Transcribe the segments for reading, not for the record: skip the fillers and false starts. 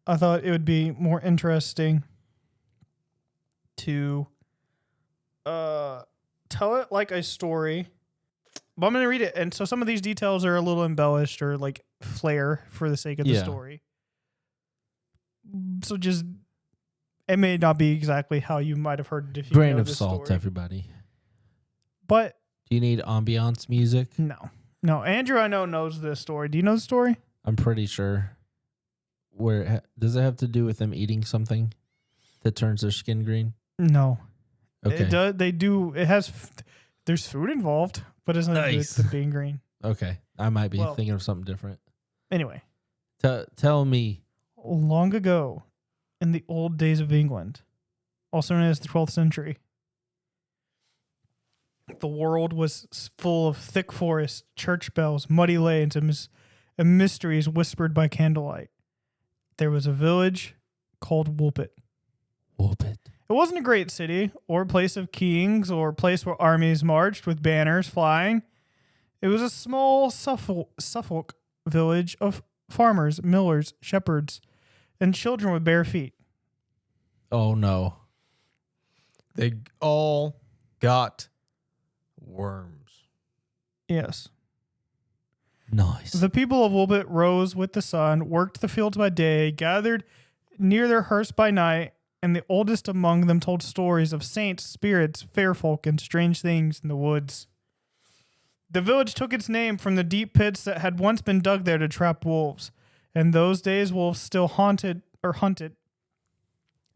I thought it would be more interesting to tell it like a story. But I'm going to read it. And so some of these details are a little embellished or like flair for the sake of the story. So just, it may not be exactly how you might have heard it if you Grain know of this salt, story. everybody. But Do you need ambiance music? no. Andrew, I know, knows this story. Do you know the story? I'm pretty sure. Does it have to do with them eating something that turns their skin green? No. Okay. It does. They do. It has. There's food involved, but it's not Nice. them being green. Okay. I might be thinking of something different. Anyway, tell me. long ago, in the old days of England, also known as the 12th century, the world was full of thick forests, church bells, muddy lanes, and mysteries whispered by candlelight. There was a village called Woolpit. Woolpit. It wasn't a great city or a place of kings or a place where armies marched with banners flying. It was a small Suffolk village of farmers, millers, shepherds, and children with bare feet. Oh, no. They all got worms. Yes. Nice. The people of Woolpit rose with the sun, worked the fields by day, gathered near their hearths by night, and the oldest among them told stories of saints, spirits, fair folk, and strange things in the woods. The village took its name from the deep pits that had once been dug there to trap wolves. In those days, wolves still hunted.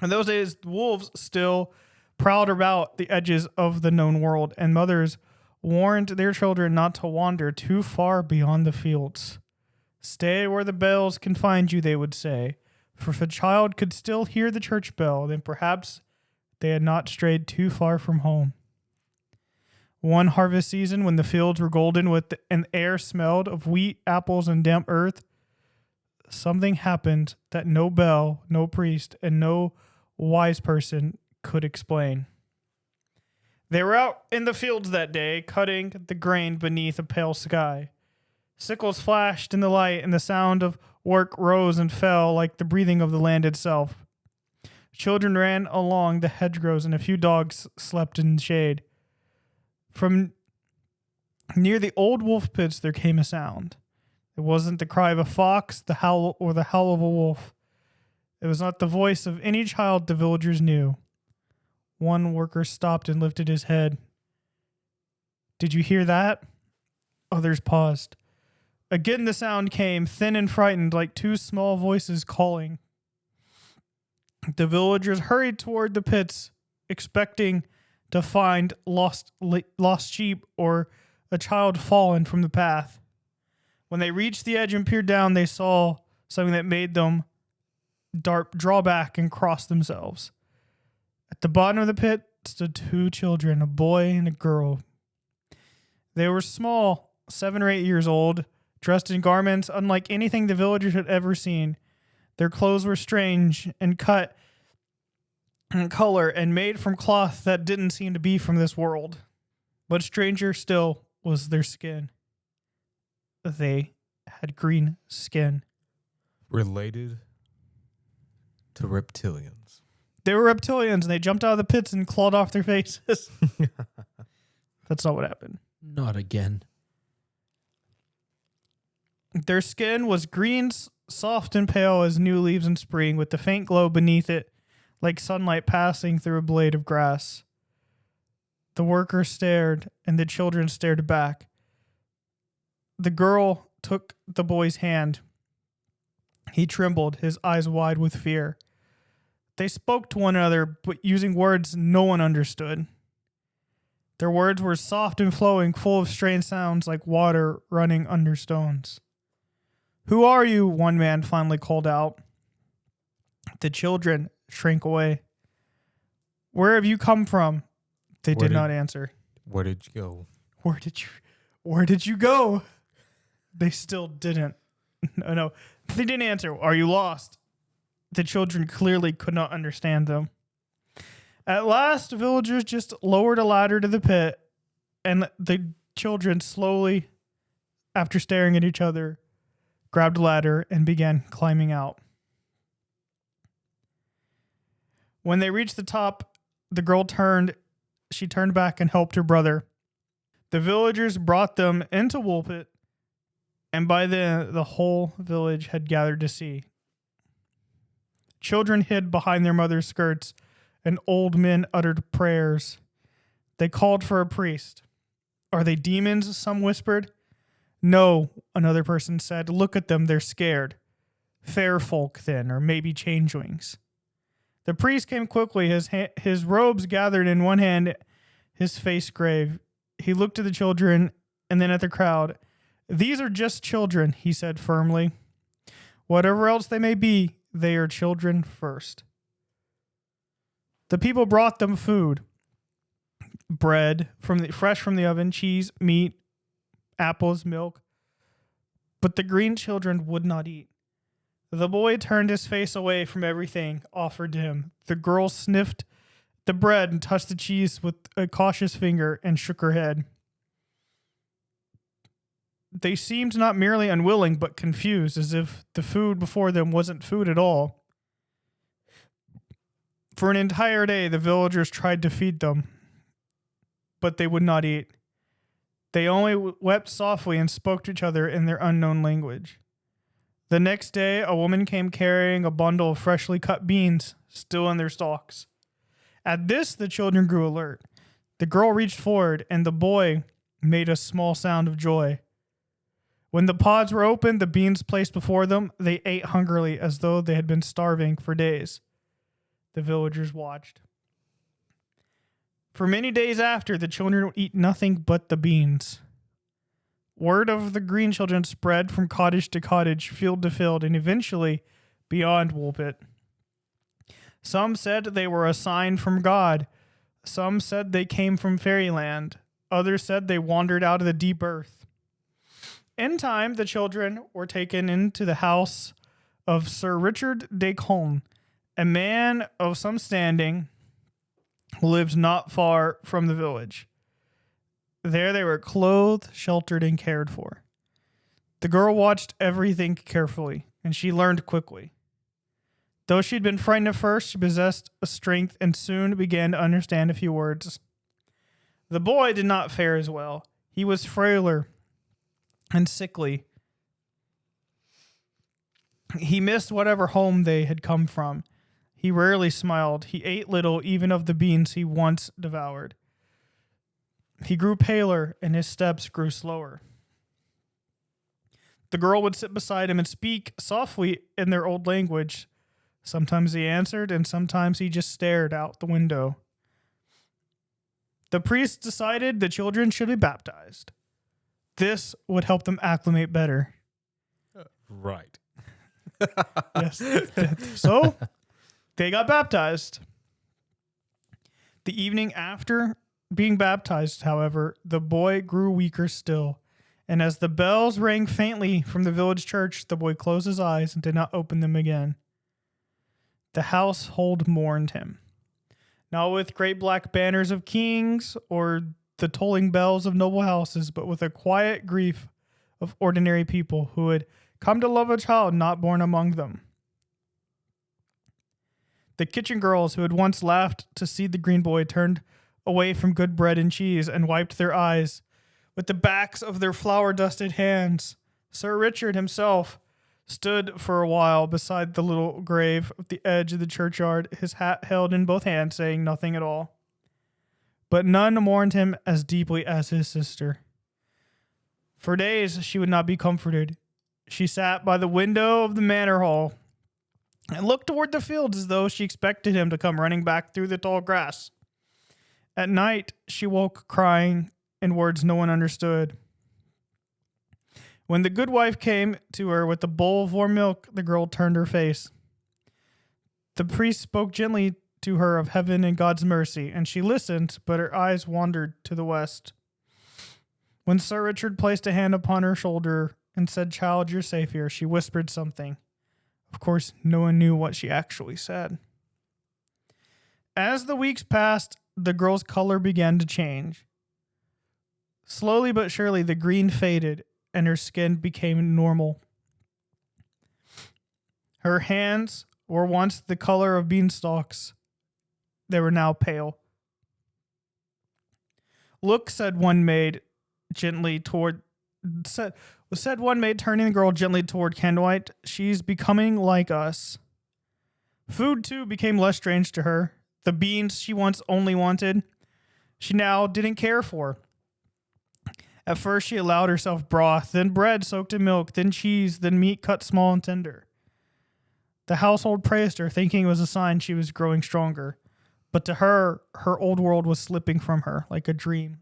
In those days, wolves still prowled about the edges of the known world, and mothers warned their children not to wander too far beyond the fields. Stay where the bells can find you, they would say, for if a child could still hear the church bell, then perhaps they had not strayed too far from home. One harvest season, when the fields were golden and the air smelled of wheat, apples, and damp earth, something happened that no bell, no priest, and no wise person could explain. They were out in the fields that day, cutting the grain beneath a pale sky. Sickles flashed in the light, and the sound of work rose and fell like the breathing of the land itself. Children ran along the hedgerows, and a few dogs slept in the shade. From near the old wolf pits there came a sound. It wasn't the cry of a fox, the howl of a wolf. It was not the voice of any child the villagers knew. One worker stopped and lifted his head. Did you hear that? Others paused. Again the sound came, thin and frightened, like two small voices calling. The villagers hurried toward the pits, expecting to find lost sheep or a child fallen from the path. When they reached the edge and peered down, they saw something that made them draw back and cross themselves. At the bottom of the pit stood two children, a boy and a girl. They were small, 7 or 8 years old, dressed in garments unlike anything the villagers had ever seen. Their clothes were strange and cut in color and made from cloth that didn't seem to be from this world. But stranger still was their skin. They had green skin. Related to reptilians. They were reptilians, and they jumped out of the pits and clawed off their faces. That's not what happened. Not again. Their skin was green, soft and pale as new leaves in spring, with the faint glow beneath it, like sunlight passing through a blade of grass. The worker stared, and the children stared back. The girl took the boy's hand. He trembled, his eyes wide with fear. They spoke to one another, but using words no one understood. Their words were soft and flowing, full of strange sounds like water running under stones. "Who are you?" one man finally called out. The children shrank away. "Where have you come from?" They did not answer. Where did you go? Where did you go? They still didn't. No, they didn't answer. "Are you lost?" The children clearly could not understand them. At last, the villagers just lowered a ladder to the pit, and the children slowly, after staring at each other, grabbed a ladder and began climbing out. When they reached the top, the girl turned back and helped her brother. The villagers brought them into Woolpit, and by then the whole village had gathered to see. Children hid behind their mothers' skirts, and old men uttered prayers. They called for a priest. Are they demons? Some whispered. No, another person said. Look at them, they're scared. Fair folk, then, or maybe changelings. The priest came quickly, his robes gathered in one hand, his face grave. He looked at the children and then at the crowd. These are just children, he said firmly. Whatever else they may be, they are children first. The people brought them food. Bread fresh from the oven, cheese, meat, apples, milk. But the green children would not eat. The boy turned his face away from everything offered to him. The girl sniffed the bread and touched the cheese with a cautious finger and shook her head. They seemed not merely unwilling, but confused, as if the food before them wasn't food at all. For an entire day, the villagers tried to feed them, but they would not eat. They only wept softly and spoke to each other in their unknown language. The next day, a woman came carrying a bundle of freshly cut beans, still in their stalks. At this, the children grew alert. The girl reached forward, and the boy made a small sound of joy. When the pods were opened, the beans placed before them, they ate hungrily as though they had been starving for days. The villagers watched. For many days after, the children would eat nothing but the beans. Word of the green children spread from cottage to cottage, field to field, and eventually beyond Woolpit. Some said they were a sign from God. Some said they came from fairyland. Others said they wandered out of the deep earth. In time, the children were taken into the house of Sir Richard de Colne, a man of some standing who lived not far from the village. There they were clothed, sheltered, and cared for. The girl watched everything carefully, and she learned quickly. Though she had been frightened at first, she possessed a strength and soon began to understand a few words. The boy did not fare as well. He was frailer and sickly. He missed whatever home they had come from. He rarely smiled. He ate little, even of the beans he once devoured. He grew paler, and his steps grew slower. The girl would sit beside him and speak softly in their old language. Sometimes he answered, and sometimes he just stared out the window. The priest decided the children should be baptized. This would help them acclimate better. Right. Yes. So, they got baptized. The evening after being baptized, however, the boy grew weaker still, and as the bells rang faintly from the village church, the boy closed his eyes and did not open them again. The household mourned him, not with great black banners of kings or the tolling bells of noble houses, but with a quiet grief of ordinary people who had come to love a child not born among them. The kitchen girls who had once laughed to see the green boy turned away from good bread and cheese and wiped their eyes with the backs of their flour-dusted hands. Sir Richard himself stood for a while beside the little grave at the edge of the churchyard, his hat held in both hands, saying nothing at all. But none mourned him as deeply as his sister. For days she would not be comforted. She sat by the window of the manor hall and looked toward the fields as though she expected him to come running back through the tall grass. At night, she woke crying in words no one understood. When the good wife came to her with a bowl of warm milk, the girl turned her face. The priest spoke gently to her of heaven and God's mercy, and she listened, but her eyes wandered to the west. When Sir Richard placed a hand upon her shoulder and said, "Child, you're safe here," she whispered something. Of course, no one knew what she actually said. As the weeks passed, the girl's color began to change. Slowly but surely, the green faded and her skin became normal. Her hands were once the color of beanstalks, They were now pale. Look, said one maid, turning the girl gently toward candlelight. She's becoming like us. Food, too, became less strange to her. The beans she once only wanted, she now didn't care for. At first, she allowed herself broth, then bread soaked in milk, then cheese, then meat cut small and tender. The household praised her, thinking it was a sign she was growing stronger. But to her, her old world was slipping from her like a dream.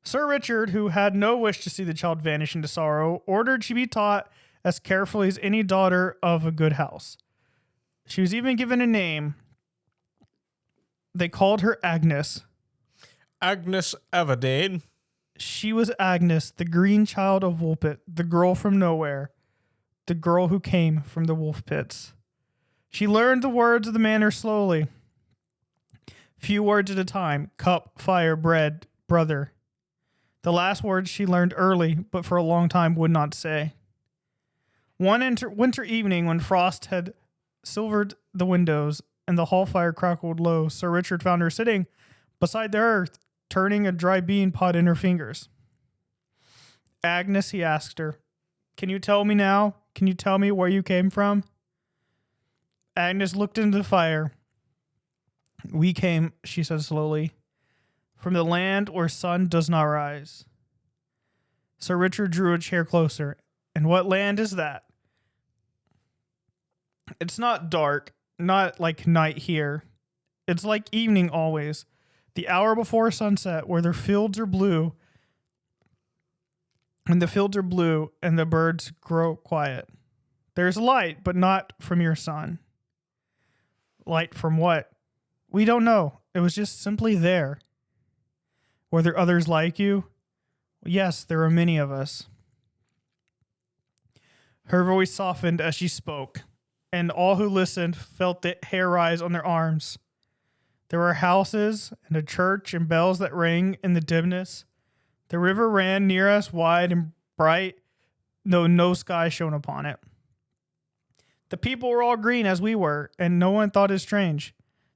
Sir Richard, who had no wish to see the child vanish into sorrow, ordered she be taught as carefully as any daughter of a good house. She was even given a name. They called her Agnes. Agnes Everdeen. She was Agnes, the green child of Woolpit, the girl from nowhere, the girl who came from the wolf pits. She learned the words of the manor slowly. Few words at a time: cup, fire, bread, brother. The last words she learned early, but for a long time would not say. One winter evening, when frost had silvered the windows and the hall fire crackled low, Sir Richard found her sitting beside the hearth, turning a dry bean pod in her fingers. Agnes, he asked her, can you tell me now? Can you tell me where you came from? Agnes looked into the fire. We came, she said slowly, from the land where sun does not rise. Sir Richard drew a chair closer. And what land is that? It's not dark, not like night here. It's like evening always, the hour before sunset, where the fields are blue, and the birds grow quiet. There's light, but not from your sun. Light from what? We don't know. It was just simply there. Were there others like you? Yes, there are many of us. Her voice softened as she spoke, and all who listened felt the hair rise on their arms. There were houses and a church and bells that rang in the dimness. The river ran near us, wide and bright, though no sky shone upon it. The people were all green as we were, and no one thought it strange.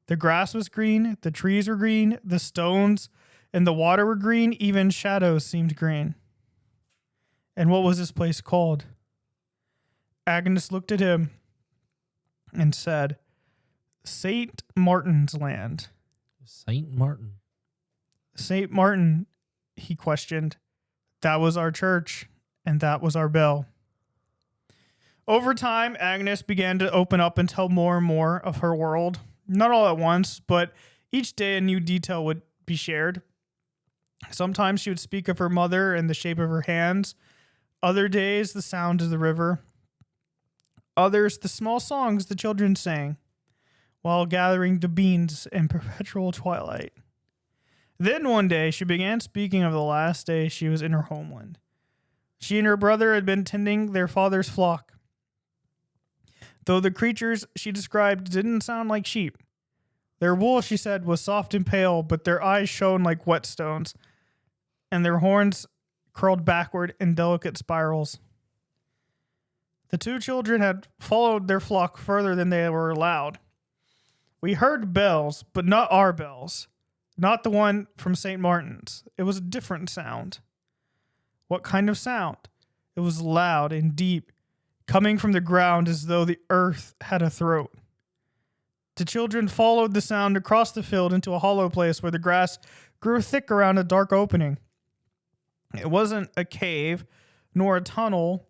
The grass was green, the trees were green, the stones and the water were green, even shadows seemed green. And what was this place called? Agnes looked at him and said, St. Martin's Land. Saint Martin. St. Martin, he questioned. That was our church, and that was our bell. Over time, Agnes began to open up and tell more and more of her world. Not all at once, but each day a new detail would be shared. Sometimes she would speak of her mother and the shape of her hands. Other days, the sound of the river. Others, the small songs the children sang while gathering the beans in perpetual twilight. Then one day, she began speaking of the last day she was in her homeland. She and her brother had been tending their father's flock. Though the creatures she described didn't sound like sheep. Their wool, she said, was soft and pale, but their eyes shone like whetstones, and their horns curled backward in delicate spirals. The two children had followed their flock further than they were allowed. We heard bells, but not our bells. Not the one from St. Martin's. It was a different sound. What kind of sound? It was loud and deep, coming from the ground as though the earth had a throat. The children followed the sound across the field into a hollow place where the grass grew thick around a dark opening. It wasn't a cave, nor a tunnel.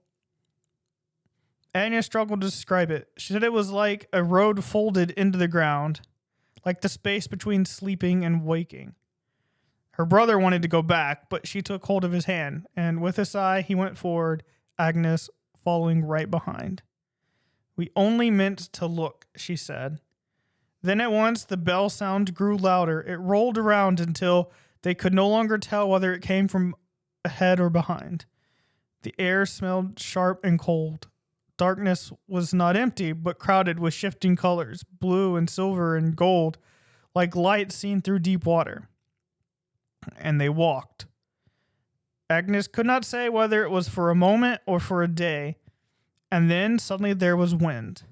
Agnes struggled to describe it. She said it was like a road folded into the ground, like the space between sleeping and waking. Her brother wanted to go back, but she took hold of his hand, and with a sigh, he went forward, Agnes following right behind. We only meant to look, she said. Then at once the bell sound grew louder. It rolled around until they could no longer tell whether it came from ahead or behind. The air smelled sharp and cold. Darkness was not empty, but crowded with shifting colors, blue and silver and gold, like light seen through deep water. And they walked. Agnes could not say whether it was for a moment or for a day. And then suddenly there was wind.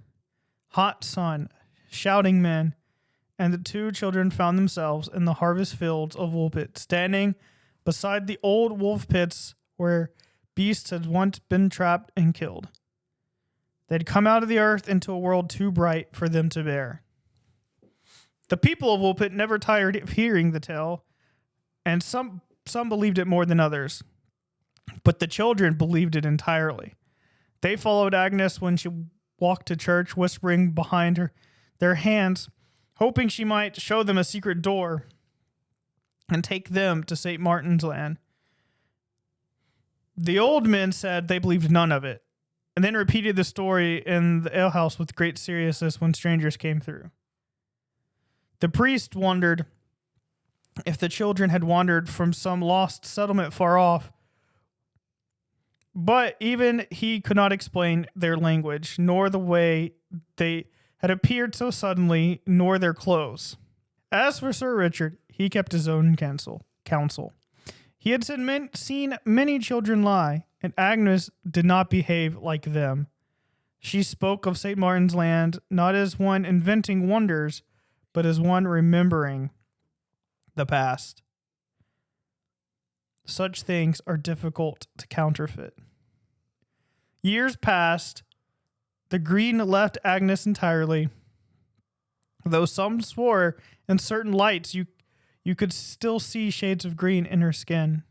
Hot sun, shouting men, and the two children found themselves in the harvest fields of Woolpit, standing beside the old wolf pits where beasts had once been trapped and killed. They'd come out of the earth into a world too bright for them to bear. The people of Woolpit never tired of hearing the tale, and some believed it more than others. But the children believed it entirely. They followed Agnes when she walked to church, whispering behind her their hands, hoping she might show them a secret door and take them to St. Martin's Land. The old men said they believed none of it, and then repeated the story in the alehouse with great seriousness when strangers came through. The priest wondered if the children had wandered from some lost settlement far off, but even he could not explain their language, nor the way they had appeared so suddenly, nor their clothes. As for Sir Richard, he kept his own counsel. He had seen many children lie, and Agnes did not behave like them. She spoke of St. Martin's Land not as one inventing wonders, but as one remembering the past. Such things are difficult to counterfeit. Years passed. The green left Agnes entirely. Though some swore in certain lights you could still see shades of green in her skin.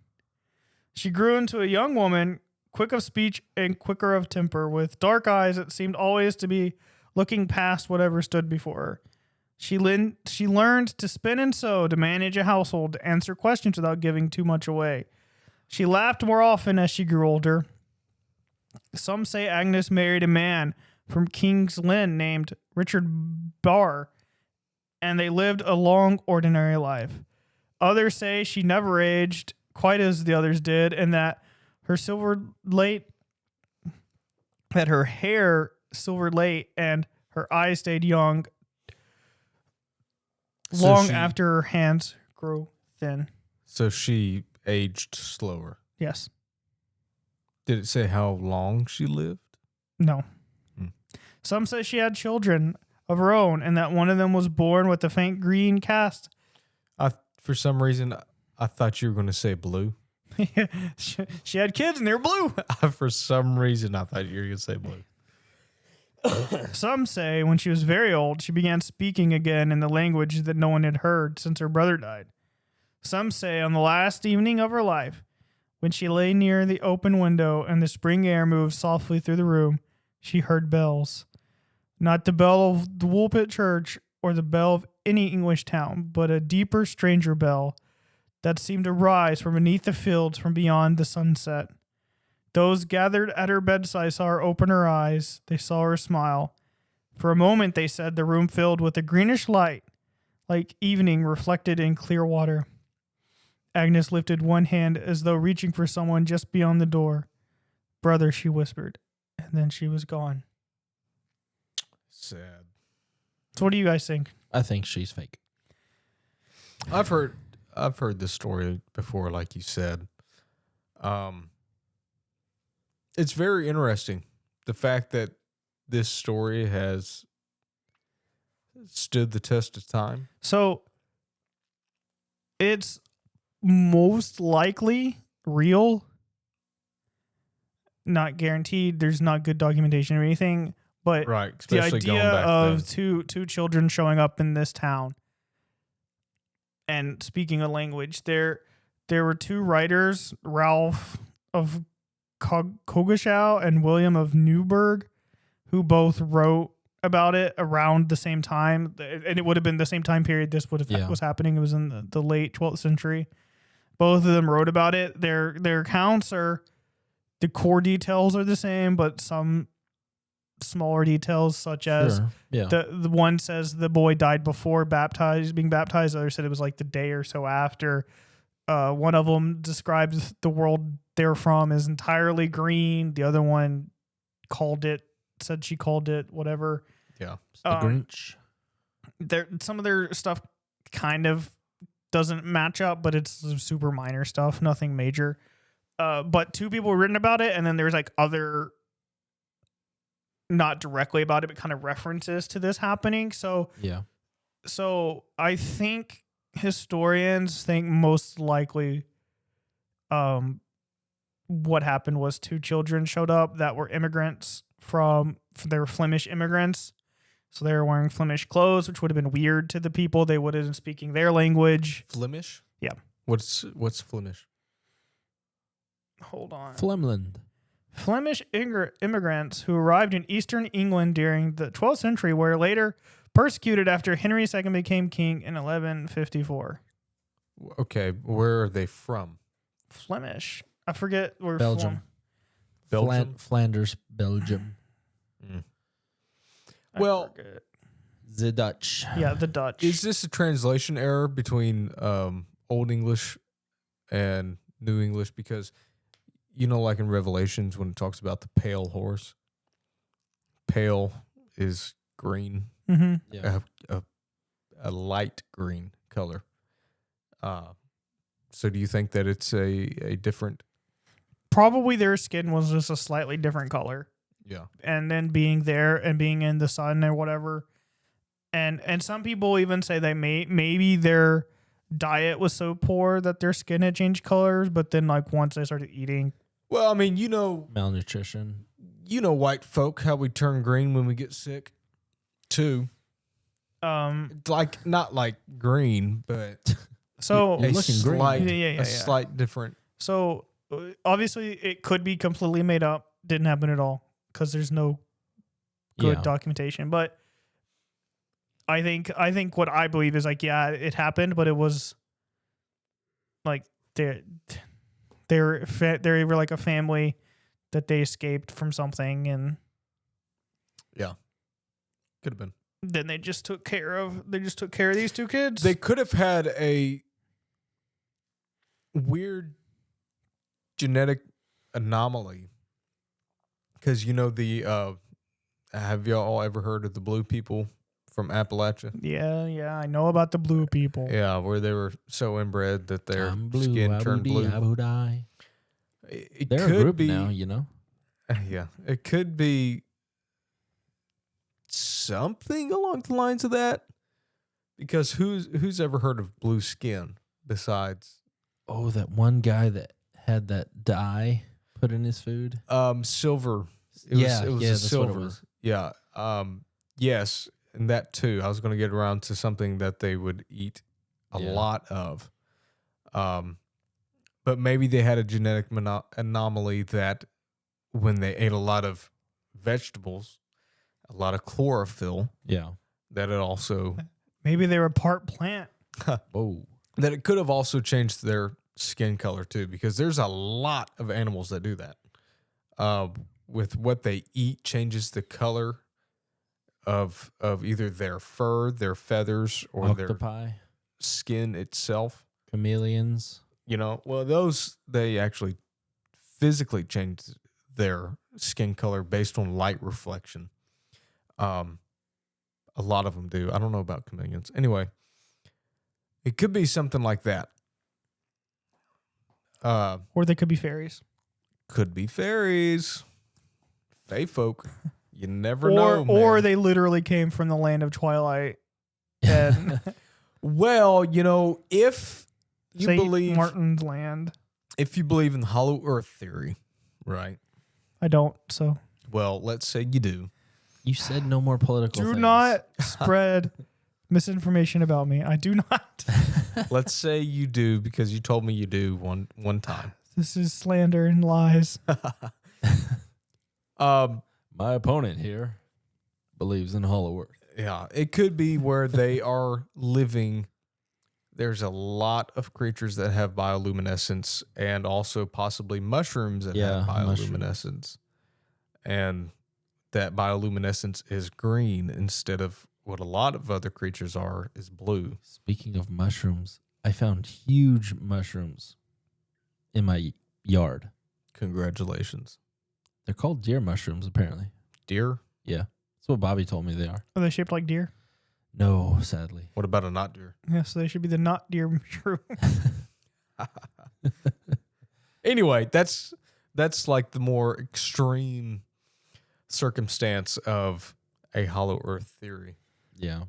She grew into a young woman, quick of speech and quicker of temper, with dark eyes that seemed always to be looking past whatever stood before her. She learned to spin and sew, to manage a household, to answer questions without giving too much away. She laughed more often as she grew older. Some say Agnes married a man from King's Lynn named Richard Barr, and they lived a long, ordinary life. Others say she never aged quite as the others did, and that her hair silvered late and her eyes stayed young long after her hands grew thin. So she aged slower. Yes. Did it say how long she lived? No. Some say she had children of her own, and that one of them was born with a faint green cast. For some reason, I thought you were going to say blue. She had kids, and they were blue. For some reason, I thought you were going to say blue. Some say when she was very old, she began speaking again in the language that no one had heard since her brother died. Some say on the last evening of her life, when she lay near the open window and the spring air moved softly through the room, she heard bells. Not the bell of the Woolpit Church or the bell of any English town, but a deeper, stranger bell that seemed to rise from beneath the fields from beyond the sunset. Those gathered at her bedside saw her open her eyes. They saw her smile. For a moment, they said, the room filled with a greenish light, like evening reflected in clear water. Agnes lifted one hand as though reaching for someone just beyond the door. Brother, she whispered, and then she was gone. Sad. So what do you guys think? I think she's fake. I've heard this story before, like you said. It's very interesting, the fact that this story has stood the test of time. So it's most likely real. Not guaranteed. There's not good documentation or anything, but Right, the especially going idea back of then. two children showing up in this town and speaking a language. There were two writers, Ralph of Coggeshall and William of Newburgh, who both wrote about it around the same time, and it would have been the same time period this would have was happening. It was in the late 12th century. Both of them wrote about it. Their accounts are, the core details are the same, but some smaller details, such as the one says the boy died before being baptized. The other said it was like the day or so after. One of them describes the world they're from as entirely green. The other one said she called it whatever. Yeah. The Grinch. Some of their stuff kind of doesn't match up, but it's super minor stuff, nothing major. But two people were written about it, and then there's like other, not directly about it, but kind of references to this happening. So So I think historians think most likely what happened was two children showed up that were immigrants they were Flemish immigrants. So they were wearing Flemish clothes, which would have been weird to the people. They would have been speaking their language. Flemish? Yeah. What's Flemish? Hold on. Flemland. Flemish immigrants who arrived in eastern England during the 12th century were later persecuted after Henry II became king in 1154. Okay, where are they from? Flemish. I forget where. Belgium. Belgium? Flanders, Belgium. Well, forget. The Dutch. Yeah, the Dutch. Is this a translation error between Old English and New English? Because, like in Revelations when it talks about the pale horse, pale is green, Mm-hmm. Yeah. a light green color. So do you think that it's a different? Probably their skin was just a slightly different color. Yeah. And then being there and being in the sun or whatever. And some people even say they maybe their diet was so poor that their skin had changed colors, but then like once they started eating. Well, I mean, malnutrition. White folk, how we turn green when we get sick, too. Like not like green, but so You're looking green. Yeah. slight different. So obviously it could be completely made up. Didn't happen at all because there's no good documentation. But I think what I believe is like, yeah, it happened, but it was like they were like a family that they escaped from something, and Yeah, could have been. then they just took care of these two kids. They could have had a weird genetic anomaly because have y'all ever heard of the blue people from Appalachia? Yeah, I know about the blue people. Yeah, where they were so inbred that their I'm blue, skin turned blue. I would die. It They're could a group be, now, Yeah, it could be something along the lines of that. Because who's ever heard of blue skin besides? Oh, that one guy that had that dye put in his food. Silver. It was a that's silver. what it was. Yeah. Yes, and that too. I was going to get around to something that they would eat a lot of. But maybe they had a genetic anomaly that when they ate a lot of vegetables, a lot of chlorophyll, that it also Maybe they were part plant. Whoa. that it could have also changed their skin color too, because there's a lot of animals that do that. With what they eat changes the color of either their fur, their feathers, or Octopi, their skin itself. chameleons. Well, those, they actually physically change their skin color based on light reflection. A lot of them do. I don't know about chameleons. Anyway, it could be something like that. Or they could be fairies. Could be fairies, fae folk. You never know. Or Man. they literally came from the land of Twilight. And Well, if you Saint believe Martin's land. if you believe in the hollow earth theory, right? I don't, so Well, let's say you do. You said no more political do things. not spread misinformation about me. I do not. Let's say you do because you told me you do one time. This is slander and lies. My opponent here believes in hollow earth. Yeah, it could be where they are living. There's a lot of creatures that have bioluminescence and also possibly mushrooms that have bioluminescence. And that bioluminescence is green instead of what a lot of other creatures are is blue. Speaking of mushrooms, I found huge mushrooms in my yard. Congratulations. They're called deer mushrooms, apparently. Deer? Yeah. That's what Bobby told me they are. Are they shaped like deer? No, sadly. What about a not deer? Yeah, so they should be the not deer mushroom. Anyway, that's like the more extreme circumstance of a hollow earth theory. Yeah.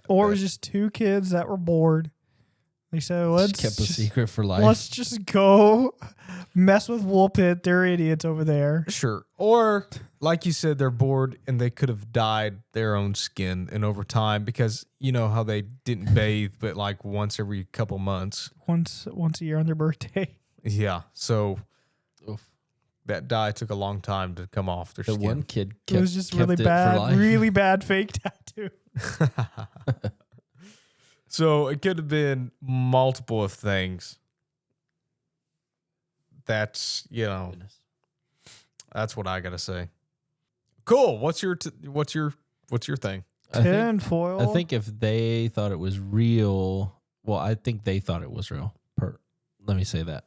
Or it was just two kids that were bored. They said, let's kept a secret for life. Let's just go mess with Woolpit. They're idiots over there. Sure. Or, like you said, they're bored and they could have dyed their own skin. And over time, because you know how they didn't bathe, but like once every couple months. Once a year on their birthday. Yeah. So Oof. that dye took a long time to come off their The skin. one kid It was just really bad fake tattoo. So it could have been multiple of things. That's, that's what I gotta say. Cool. What's your thing? Tinfoil. I think if they thought it was real, well, I think they thought it was real. Let me say that,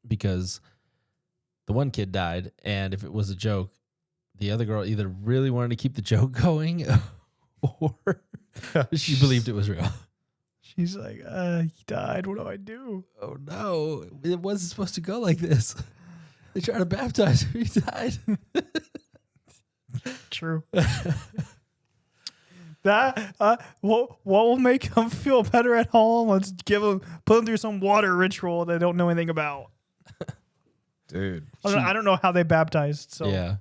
because the one kid died, and if it was a joke, the other girl either really wanted to keep the joke going, or she believed it was real. She's like, he died. What do I do? Oh no, it wasn't supposed to go like this. They tried to baptize her. He died. True. What will make them feel better at home? Let's put them through some water ritual they don't know anything about. Dude. I don't know how they baptized. So yeah,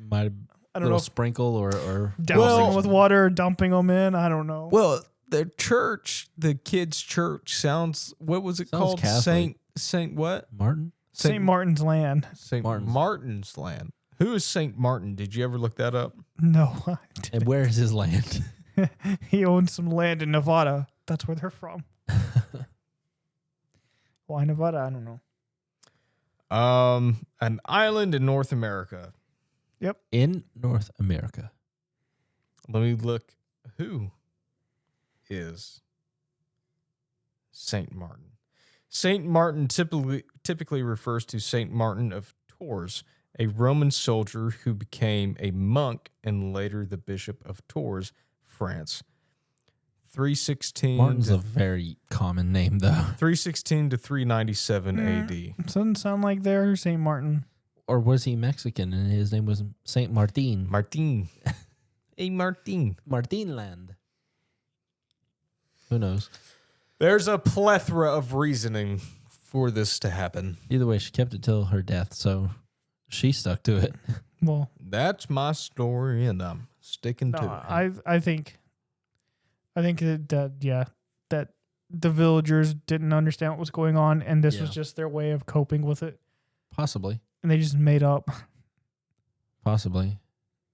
might have I don't know. Sprinkle or Dousing them with water, dumping them in. I don't know. Well, the kids' church sounds. What was it called? Catholic. Saint what? Martin. St. Martin's Land. St. Martin's Land. Who is St. Martin? Did you ever look that up? No. I didn't. And where is his land? He owns some land in Nevada. That's where they're from. Why Nevada? I don't know. An island in North America. Yep. In North America. Let me look. Who is Saint Martin? Saint Martin typically refers to Saint Martin of Tours, a Roman soldier who became a monk and later the Bishop of Tours, France. 316. Martin's a very common name, though. 316 to 397 AD. Doesn't sound like they're St. Martin. Or was he Mexican and his name was Saint Martin? Martin. Hey, Martin. Martinland. Who knows? There's a plethora of reasoning for this to happen. Either way, she kept it till her death, so she stuck to it. Well, that's my story, and I'm sticking to it. I think that the villagers didn't understand what was going on, and this was just their way of coping with it, Possibly. and they just made up. Possibly.